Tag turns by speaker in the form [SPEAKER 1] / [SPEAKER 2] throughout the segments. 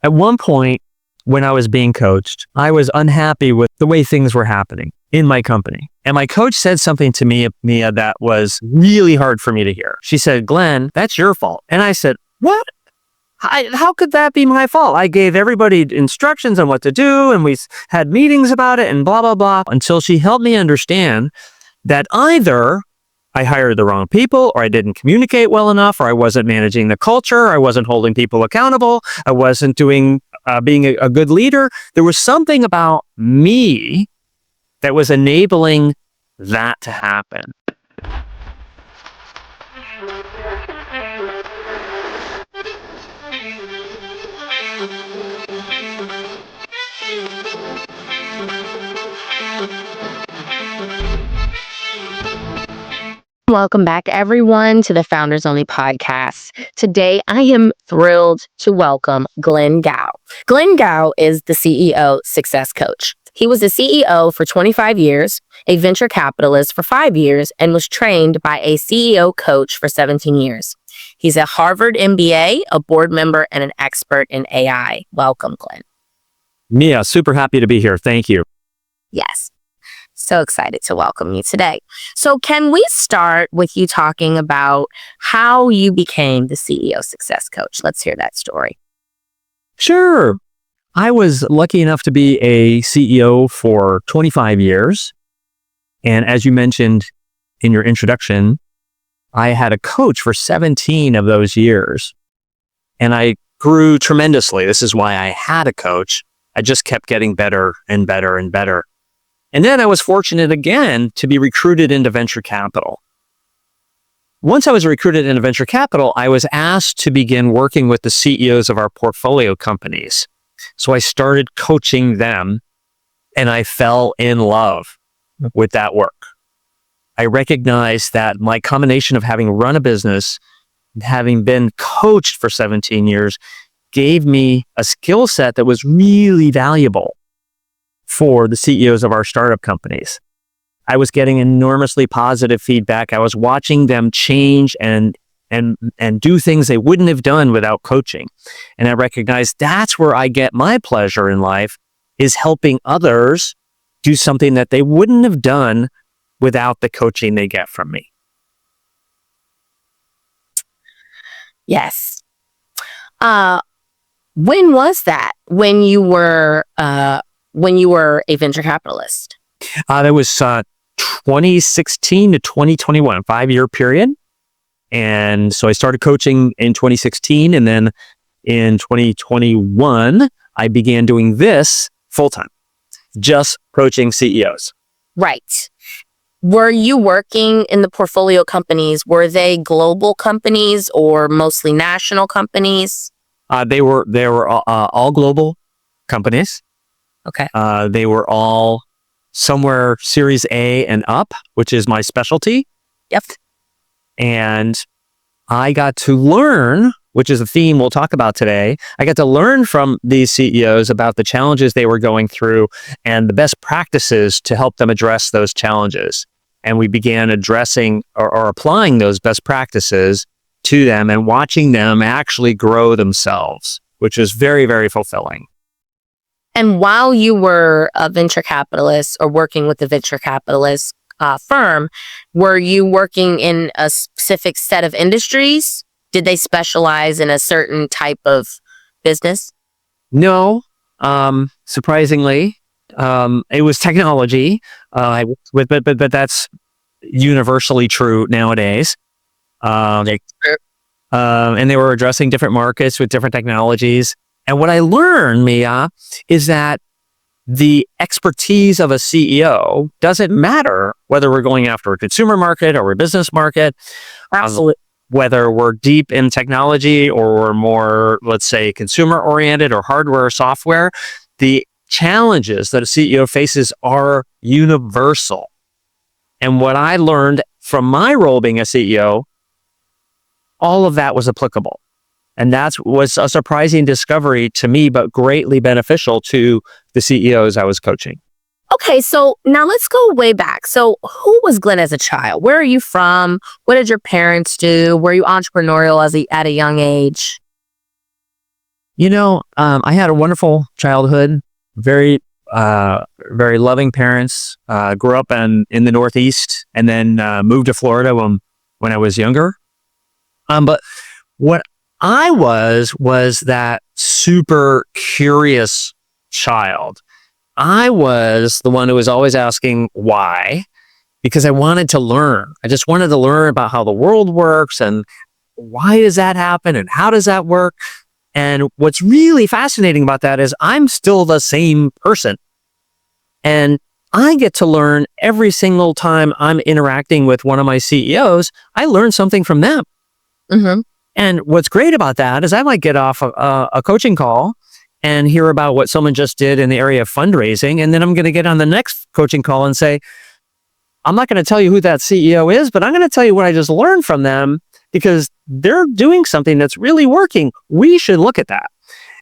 [SPEAKER 1] At one point, when I was being coached, I was unhappy with the way things were happening in my company. And my coach said something to me, Mia, that was really hard for me to hear. She said, "Glenn, that's your fault." And I said, "What? How could that be my fault? I gave everybody instructions on what to do, and we had meetings about it and blah, blah, blah," until she helped me understand that either I hired the wrong people, or I didn't communicate well enough, or I wasn't managing the culture, I wasn't holding people accountable, I wasn't being a good leader. There was something about me that was enabling that to happen.
[SPEAKER 2] Welcome back, everyone, to the Founders Only podcast. Today, I am thrilled to welcome Glenn Gao. Glenn Gao is the CEO Success Coach. He was the CEO for 25 years, a venture capitalist for 5 years, and was trained by a CEO coach for 17 years. He's a Harvard MBA, a board member, and an expert in AI. Welcome, Glenn.
[SPEAKER 1] Mia, super happy to be here. Thank you.
[SPEAKER 2] Yes. So excited to welcome you today. So can we start with you talking about how you became the CEO Success Coach? Let's hear that story.
[SPEAKER 1] Sure. I was lucky enough to be a CEO for 25 years. And as you mentioned in your introduction, I had a coach for 17 of those years. And I grew tremendously. This is why I had a coach. I just kept getting better and better and better. And then I was fortunate again to be recruited into venture capital. Once I was recruited into venture capital, I was asked to begin working with the CEOs of our portfolio companies. So I started coaching them, and I fell in love with that work. I recognized that my combination of having run a business and having been coached for 17 years gave me a skill set that was really valuable for the CEOs of our startup companies. I was getting enormously positive feedback. I was watching them change and do things they wouldn't have done without coaching. And I recognized that's where I get my pleasure in life, is helping others do something that they wouldn't have done without the coaching they get from me.
[SPEAKER 2] Yes. When was that? When you were a venture capitalist?
[SPEAKER 1] That was 2016 to 2021, a 5-year period. And so I started coaching in 2016. And then in 2021, I began doing this full-time, just coaching CEOs.
[SPEAKER 2] Right. Were you working in the portfolio companies? Were they global companies or mostly national companies?
[SPEAKER 1] They were all global companies.
[SPEAKER 2] Okay.
[SPEAKER 1] They were all somewhere Series A and up, which is my specialty.
[SPEAKER 2] Yep.
[SPEAKER 1] And I got to learn, which is a theme we'll talk about today. I got to learn from these CEOs about the challenges they were going through and the best practices to help them address those challenges. And we began addressing or applying those best practices to them and watching them actually grow themselves, which is very, very fulfilling.
[SPEAKER 2] And while you were a venture capitalist or working with the venture capitalist firm, were you working in a specific set of industries? Did they specialize in a certain type of business?
[SPEAKER 1] No, surprisingly, it was technology. But that's universally true nowadays. And they were addressing different markets with different technologies. And what I learned, Mia, is that the expertise of a CEO doesn't matter whether we're going after a consumer market or a business market, whether we're deep in technology or we're more, let's say, consumer-oriented or hardware or software. The challenges that a CEO faces are universal. And what I learned from my role being a CEO, all of that was applicable. And that was a surprising discovery to me, but greatly beneficial to the CEOs I was coaching.
[SPEAKER 2] Okay, so now let's go way back. So who was Glenn as a child? Where are you from? What did your parents do? Were you entrepreneurial at a young age?
[SPEAKER 1] I had a wonderful childhood, very, very loving parents, grew up in the Northeast and then moved to Florida when I was younger. But what I was that super curious child. I was the one who was always asking why, because I wanted to learn. I just wanted to learn about how the world works and why does that happen and how does that work. And what's really fascinating about that is I'm still the same person. And I get to learn every single time I'm interacting with one of my CEOs. I learn something from them.
[SPEAKER 2] Mm-hmm.
[SPEAKER 1] And what's great about that is I might get off a coaching call and hear about what someone just did in the area of fundraising. And then I'm going to get on the next coaching call and say, I'm not going to tell you who that CEO is, but I'm going to tell you what I just learned from them because they're doing something that's really working. We should look at that.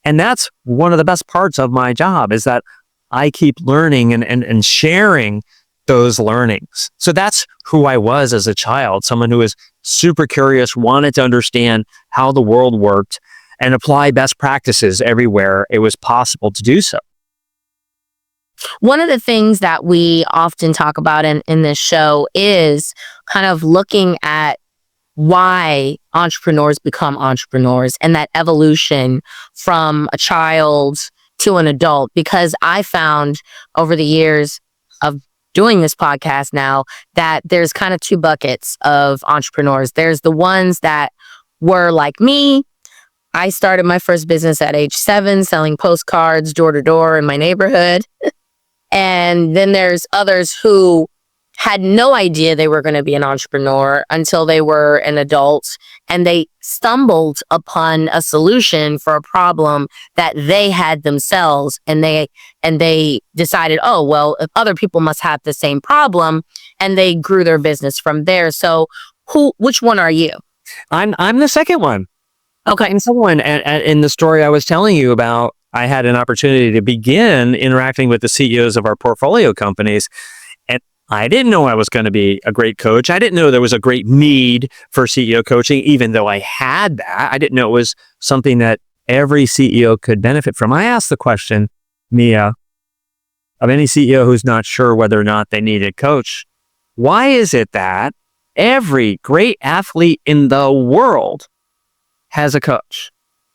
[SPEAKER 1] And that's one of the best parts of my job is that I keep learning and sharing those learnings. So that's who I was as a child, someone who was super curious, wanted to understand how the world worked and apply best practices everywhere it was possible to do so.
[SPEAKER 2] One of the things that we often talk about in this show is kind of looking at why entrepreneurs become entrepreneurs and that evolution from a child to an adult. Because I found over the years of doing this podcast now that there's kind of two buckets of entrepreneurs. There's the ones that were like me. I started my first business at age 7, selling postcards door to door in my neighborhood. And then there's others who had no idea they were going to be an entrepreneur until they were an adult and they stumbled upon a solution for a problem that they had themselves. And they decided, oh, well, if other people must have the same problem, and they grew their business from there. So which one are you?
[SPEAKER 1] I'm the second one.
[SPEAKER 2] Okay.
[SPEAKER 1] And someone in the story I was telling you about, I had an opportunity to begin interacting with the CEOs of our portfolio companies. And I didn't know I was going to be a great coach. I didn't know there was a great need for CEO coaching, even though I had that. I didn't know it was something that every CEO could benefit from. I asked the question, Mia, of any CEO who's not sure whether or not they need a coach, why is it that every great athlete in the world has a coach?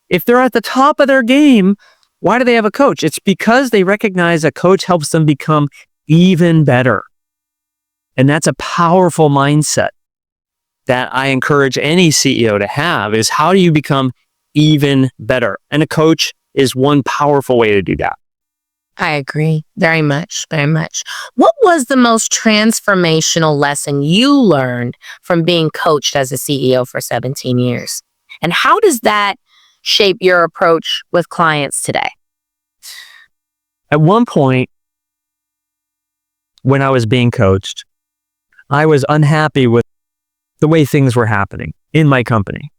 [SPEAKER 1] If they're at the top of their game, why do they have a coach? It's because they recognize a coach helps them become even better. And that's a powerful mindset that I encourage any CEO to have is how do you become even better? And a coach is one powerful way to do that.
[SPEAKER 2] I agree very much, very much. What was the most transformational lesson you learned from being coached as a CEO for 17 years? And how does that shape your approach with clients today?
[SPEAKER 1] At one point, when I was being coached, I was unhappy with the way things were happening in my company.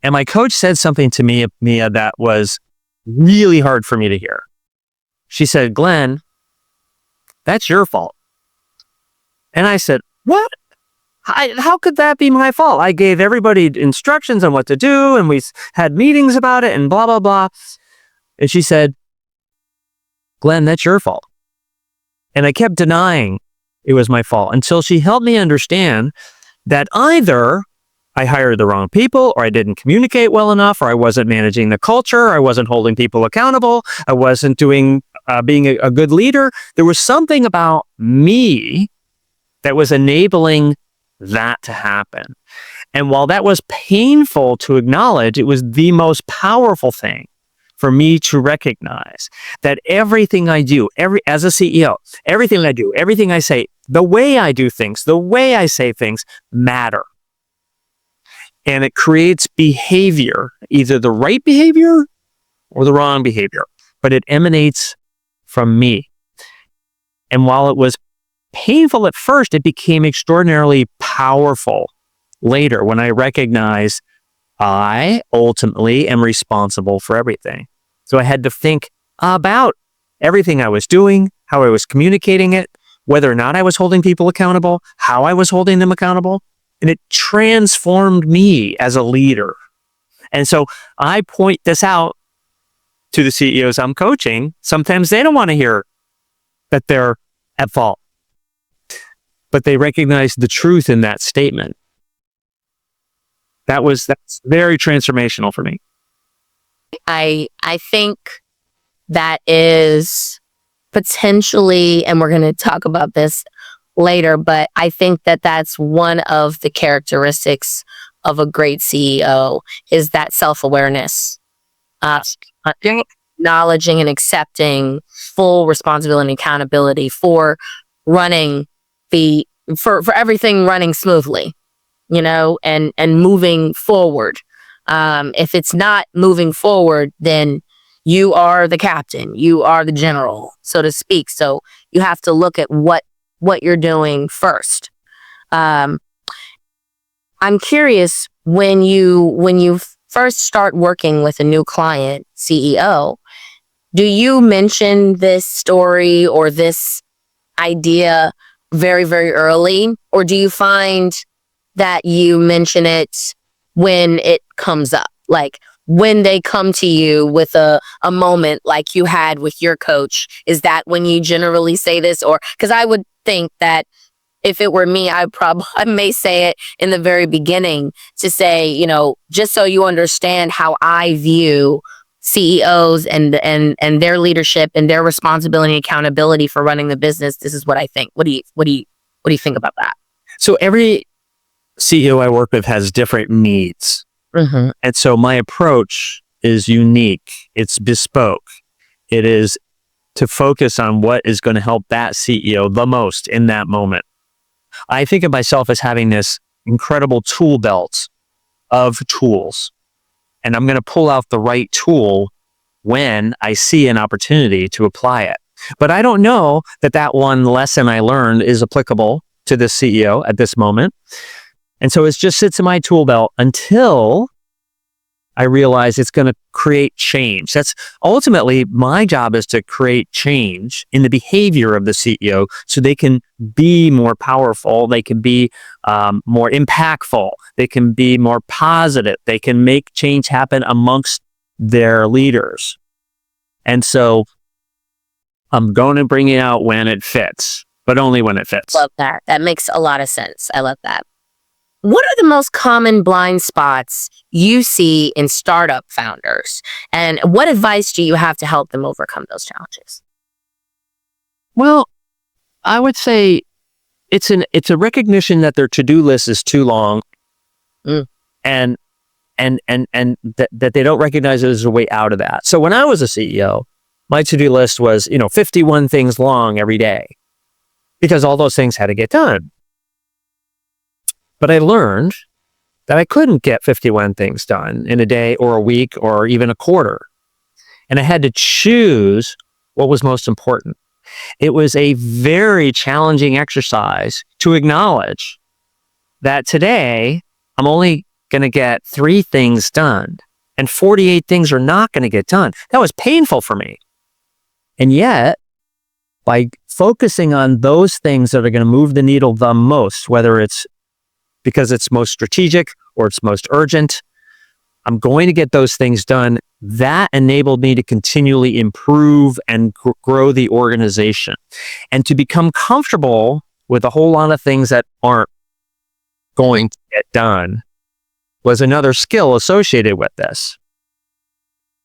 [SPEAKER 1] And my coach said something to me, Mia, that was really hard for me to hear. She said, Glenn, that's your fault. And I said, what? How could that be my fault? I gave everybody instructions on what to do, and we had meetings about it, and blah, blah, blah. And she said, Glenn, that's your fault. And I kept denying it was my fault until she helped me understand that either I hired the wrong people, or I didn't communicate well enough, or I wasn't managing the culture, or I wasn't holding people accountable, I wasn't being a good leader. There was something about me that was enabling that to happen. And while that was painful to acknowledge, it was the most powerful thing for me to recognize that everything I do, as a CEO, everything I do, everything I say, the way I do things, the way I say things matter. And it creates behavior, either the right behavior or the wrong behavior, but it emanates from me. And while it was painful at first, it became extraordinarily powerful later when I recognized I ultimately am responsible for everything. So I had to think about everything I was doing, how I was communicating it, whether or not I was holding people accountable, how I was holding them accountable. And it transformed me as a leader. And so I point this out to the CEOs I'm coaching. Sometimes they don't want to hear that they're at fault, but they recognize the truth in that statement. That's very transformational for me.
[SPEAKER 2] I think that is potentially, and we're going to talk about this later, but I think that that's one of the characteristics of a great CEO is that self-awareness, acknowledging and accepting full responsibility and accountability for running for everything running smoothly, and moving forward. If it's not moving forward, then you are the captain, you are the general, so to speak. So you have to look at what you're doing first. I'm curious, when you first start working with a new client CEO, do you mention this story or this idea very, very early? Or do you find that you mention it when it comes up? Like when they come to you with a moment like you had with your coach, is that when you generally say this? Or because I would think that if it were me, I may say it in the very beginning to say, just so you understand how I view CEOs and their leadership and their responsibility and accountability for running the business. This is what I think. What do you think about that?
[SPEAKER 1] So every CEO I work with has different needs.
[SPEAKER 2] Mm-hmm.
[SPEAKER 1] And so my approach is unique. It's bespoke. It is to focus on what is going to help that CEO the most in that moment. I think of myself as having this incredible tool belt of tools, and I'm going to pull out the right tool when I see an opportunity to apply it. But I don't know that one lesson I learned is applicable to this CEO at this moment. And so it just sits in my tool belt until I realize it's going to create change. That's ultimately my job, is to create change in the behavior of the CEO so they can be more powerful. They can be more impactful. They can be more positive. They can make change happen amongst their leaders. And so I'm going to bring it out when it fits, but only when it fits.
[SPEAKER 2] Love that. That makes a lot of sense. I love that. What are the most common blind spots you see in startup founders? And what advice do you have to help them overcome those challenges?
[SPEAKER 1] Well, I would say it's a recognition that their to-do list is too long, and that they don't recognize there's a way out of that. So when I was a CEO, my to-do list was 51 things long every day, because all those things had to get done. But I learned that I couldn't get 51 things done in a day or a week or even a quarter. And I had to choose what was most important. It was a very challenging exercise to acknowledge that today I'm only going to get 3 things done and 48 things are not going to get done. That was painful for me. And yet, by focusing on those things that are going to move the needle the most, whether it's because it's most strategic or it's most urgent, I'm going to get those things done. That enabled me to continually improve and grow the organization, and to become comfortable with a whole lot of things that aren't going to get done was another skill associated with this.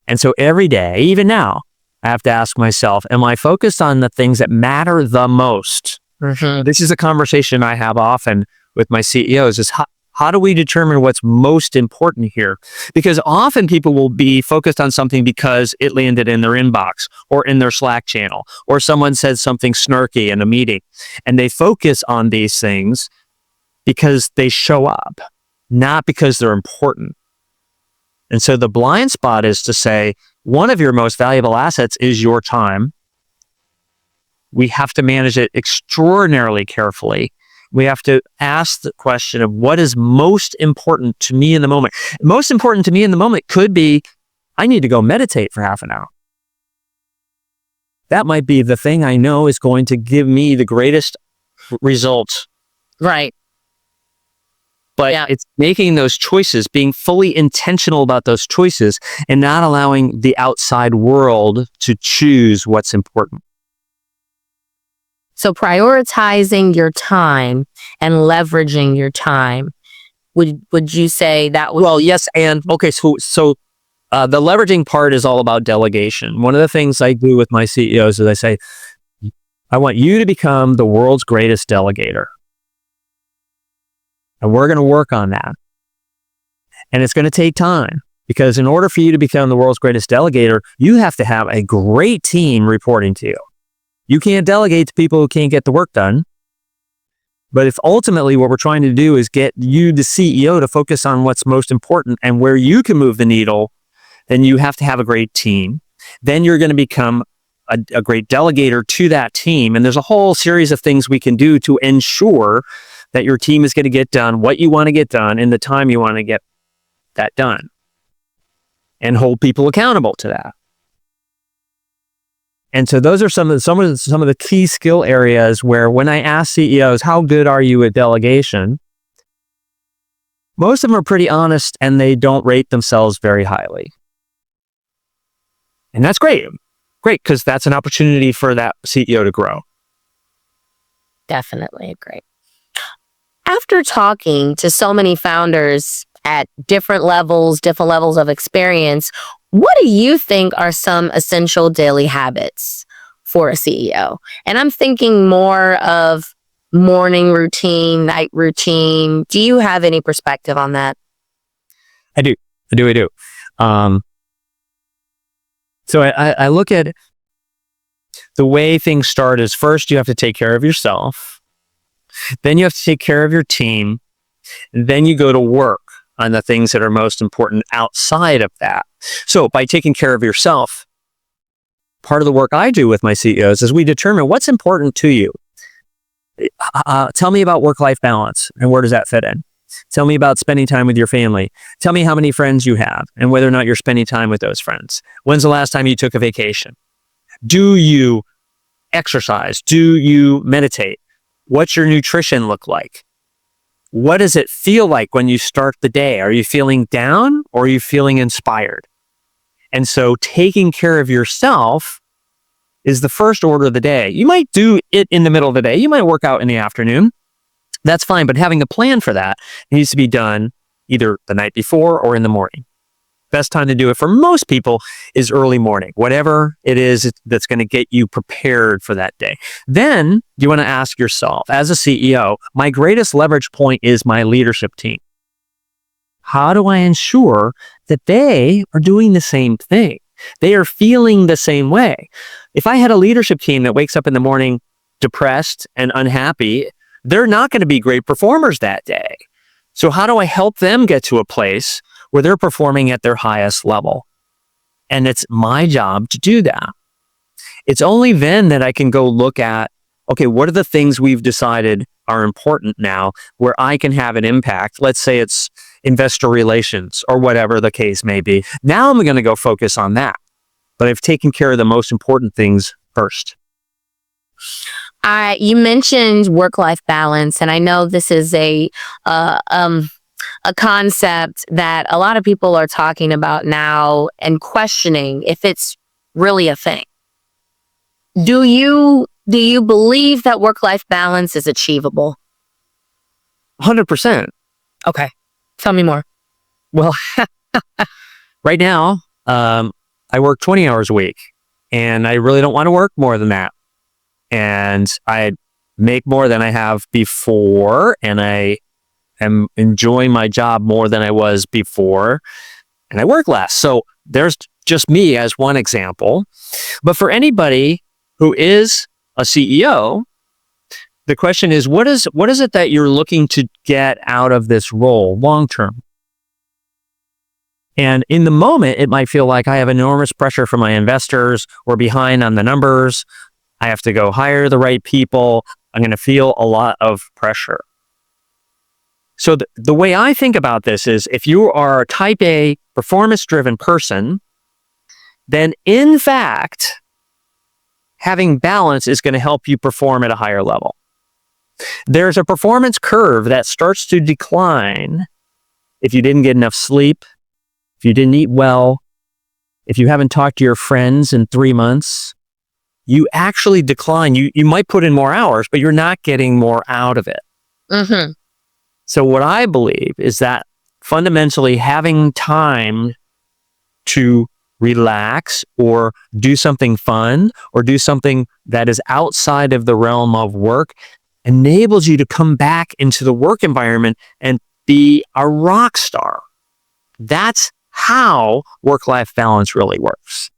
[SPEAKER 1] And so every day, even now, I have to ask myself, am I focused on the things that matter the most? Mm-hmm. This is a conversation I have often with my CEOs, is how do we determine what's most important here? Because often people will be focused on something because it landed in their inbox or in their Slack channel, or someone said something snarky in a meeting, and they focus on these things because they show up, not because they're important. And so the blind spot is to say, one of your most valuable assets is your time. We have to manage it extraordinarily carefully. We have to ask the question of what is most important to me in the moment. Most important to me in the moment could be, I need to go meditate for half an hour. That might be the thing I know is going to give me the greatest results.
[SPEAKER 2] Right.
[SPEAKER 1] But it's making those choices, being fully intentional about those choices, and not allowing the outside world to choose what's important.
[SPEAKER 2] So prioritizing your time and leveraging your time, would you say that was...
[SPEAKER 1] Well, yes, and okay, so the leveraging part is all about delegation. One of the things I do with my CEOs is I say, I want you to become the world's greatest delegator. And we're going to work on that. And it's going to take time, because in order for you to become the world's greatest delegator, you have to have a great team reporting to you. You can't delegate to people who can't get the work done. But if ultimately what we're trying to do is get you, the CEO, to focus on what's most important and where you can move the needle, then you have to have a great team. Then you're going to become a great delegator to that team. And there's a whole series of things we can do to ensure that your team is going to get done what you want to get done in the time you want to get that done, and hold people accountable to that. And so those are some of the key skill areas where, when I ask CEOs, how good are you at delegation? Most of them are pretty honest, and they don't rate themselves very highly. And that's great. Great, because that's an opportunity for that CEO to grow.
[SPEAKER 2] Definitely agree. After talking to so many founders at different levels of experience, what do you think are some essential daily habits for a CEO? And I'm thinking more of morning routine, night routine. Do you have any perspective on that?
[SPEAKER 1] I do. So I look at the way things start is, first you have to take care of yourself. Then you have to take care of your team. Then you go to work on the things that are most important outside of that. So by taking care of yourself, part of the work I do with my CEOs is we determine what's important to you. Tell me about work-life balance and where does that fit in? Tell me about spending time with your family. Tell me how many friends you have and whether or not you're spending time with those friends. When's the last time you took a vacation? Do you exercise? Do you meditate? What's your nutrition look like? What does it feel like when you start the day? Are you feeling down or are you feeling inspired? And so taking care of yourself is the first order of the day. You might do it in the middle of the day. You might work out in the afternoon. That's fine, but having a plan for that needs to be done either the night before or in the morning. Best time to do it for most people is early morning, whatever it is that's going to get you prepared for that day. Then you want to ask yourself, as a CEO, my greatest leverage point is my leadership team. How do I ensure that they are doing the same thing? They are feeling the same way. If I had a leadership team that wakes up in the morning depressed and unhappy, they're not going to be great performers that day. So how do I help them get to a place where they're performing at their highest level? And it's my job to do that. It's only then that I can go look at, okay, what are the things we've decided are important now where I can have an impact? Let's say it's investor relations or whatever the case may be. Now I'm going to go focus on that. But I've taken care of the most important things first.
[SPEAKER 2] You mentioned work-life balance, and I know this is a concept that a lot of people are talking about now and questioning if it's really a thing. Do you believe that work-life balance is achievable?
[SPEAKER 1] 100%.
[SPEAKER 2] Okay. Tell me more.
[SPEAKER 1] Well, right now, I work 20 hours a week, and I really don't want to work more than that. And I make more than I have before, and I am enjoying my job more than I was before, and I work less. So there's just me as one example. But for anybody who is a CEO, the question is, what is it that you're looking to get out of this role long term? And in the moment, it might feel like I have enormous pressure from my investors. We're behind on the numbers. I have to go hire the right people. I'm going to feel a lot of pressure. So the way I think about this is, if you are a type A performance-driven person, then in fact, having balance is going to help you perform at a higher level. There's a performance curve that starts to decline if you didn't get enough sleep, if you didn't eat well, if you haven't talked to your friends in 3 months. You actually decline. You might put in more hours, but you're not getting more out of it.
[SPEAKER 2] Mm-hmm.
[SPEAKER 1] So what I believe is that fundamentally having time to relax or do something fun or do something that is outside of the realm of work enables you to come back into the work environment and be a rock star. That's how work-life balance really works.